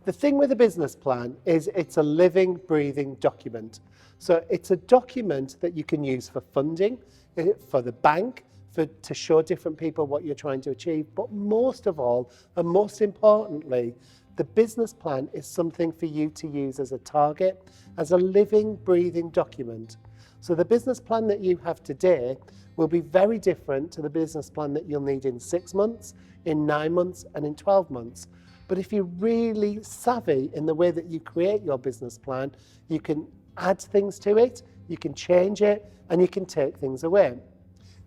The thing with a business plan is it's a living, breathing document. So it's a document that you can use for funding, for the bank, to show different people what you're trying to achieve. But most of all, and most importantly, the business plan is something for you to use as a target, as a living, breathing document. So the business plan that you have today will be very different to the business plan that you'll need in 6 months, in 9 months, and in 12 months. But if you're really savvy in the way that you create your business plan, you can add things to it, you can change it, and you can take things away.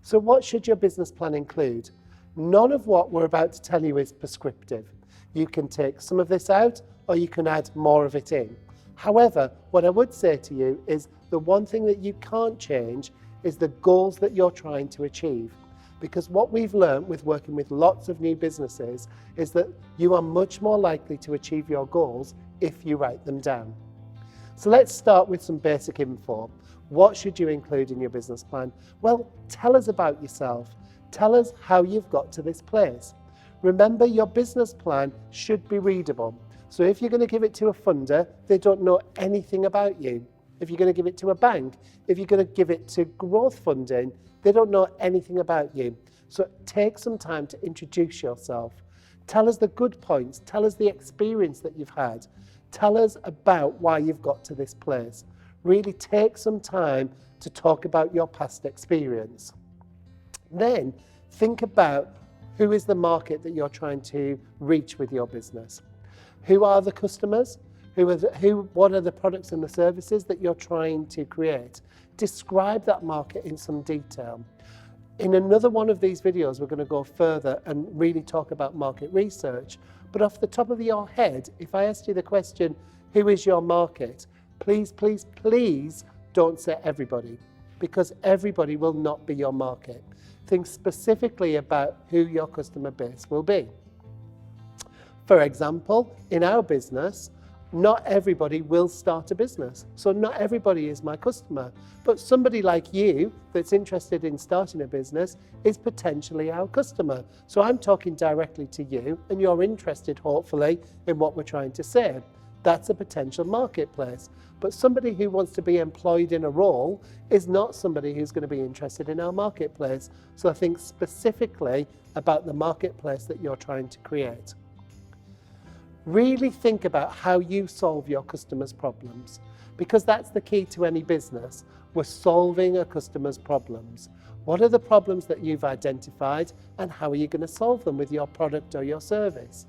So what should your business plan include? None of what we're about to tell you is prescriptive. You can take some of this out, or you can add more of it in. However, what I would say to you is the one thing that you can't change is the goals that you're trying to achieve. Because what we've learned with working with lots of new businesses is that you are much more likely to achieve your goals if you write them down. So let's start with some basic info. What should you include in your business plan? Well, tell us about yourself. Tell us how you've got to this place. Remember, your business plan should be readable. So if you're going to give it to a funder, they don't know anything about you. If you're going to give it to a bank, if you're going to give it to growth funding, they don't know anything about you. So take some time to introduce yourself. Tell us the good points. Tell us the experience that you've had. Tell us about why you've got to this place. Really take some time to talk about your past experience. Then think about who is the market that you're trying to reach with your business. Who are the customers? What are the products and the services that you're trying to create? Describe that market in some detail. In another one of these videos, we're going to go further and really talk about market research. But off the top of your head, if I asked you the question, who is your market? Please, please, please don't say everybody, because everybody will not be your market. Think specifically about who your customer base will be. For example, in our business, not everybody will start a business. So not everybody is my customer, but somebody like you that's interested in starting a business is potentially our customer. So I'm talking directly to you and you're interested, hopefully, in what we're trying to say. That's a potential marketplace. But somebody who wants to be employed in a role is not somebody who's going to be interested in our marketplace. So I think specifically about the marketplace that you're trying to create. Really think about how you solve your customers' problems, because that's the key to any business. We're solving a customer's problems. What are the problems that you've identified, and how are you going to solve them with your product or your service?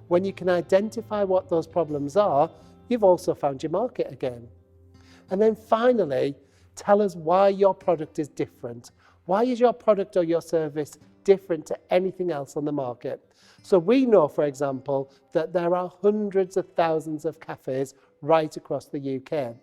When you can identify what those problems are, you've also found your market again. And then finally, tell us why your product is different. Why is your product or your service different to anything else on the market? So we know, for example, that there are hundreds of thousands of cafes right across the UK.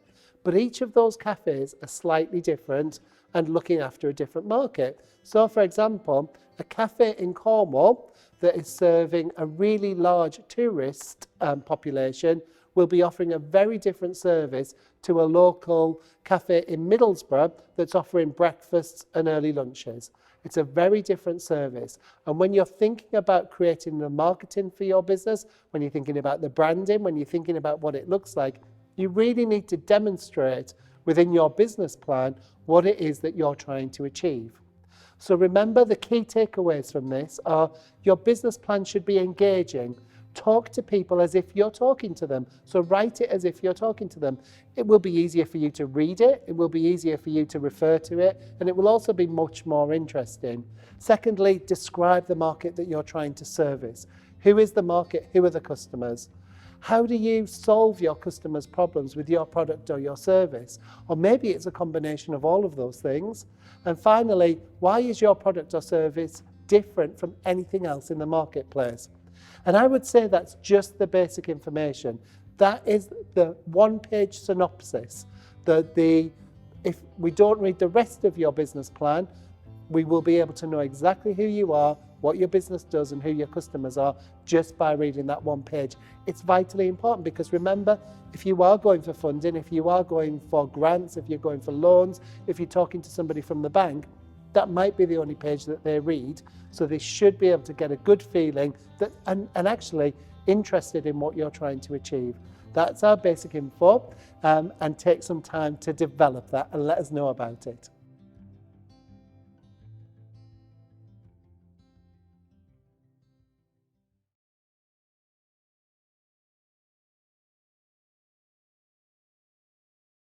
But each of those cafes are slightly different and looking after a different market. So, for example, a cafe in Cornwall that is serving a really large tourist population will be offering a very different service to a local cafe in Middlesbrough that's offering breakfasts and early lunches. It's a very different service. And when you're thinking about creating the marketing for your business, when you're thinking about the branding, when you're thinking about what it looks like, you really need to demonstrate within your business plan what it is that you're trying to achieve. So remember, the key takeaways from this are your business plan should be engaging. Talk to people as if you're talking to them. So write it as if you're talking to them. It will be easier for you to read it. It will be easier for you to refer to it. And it will also be much more interesting. Secondly, describe the market that you're trying to service. Who is the market? Who are the customers? How do you solve your customers' problems with your product or your service? Or maybe it's a combination of all of those things. And finally, why is your product or service different from anything else in the marketplace? And I would say that's just the basic information. That is the one-page synopsis. If we don't read the rest of your business plan, we will be able to know exactly who you are, what your business does, and who your customers are just by reading that one page. It's vitally important because remember, if you are going for funding, if you are going for grants, if you're going for loans, if you're talking to somebody from the bank, that might be the only page that they read. So they should be able to get a good feeling that, and actually, interested in what you're trying to achieve. That's our basic info, and take some time to develop that and let us know about it.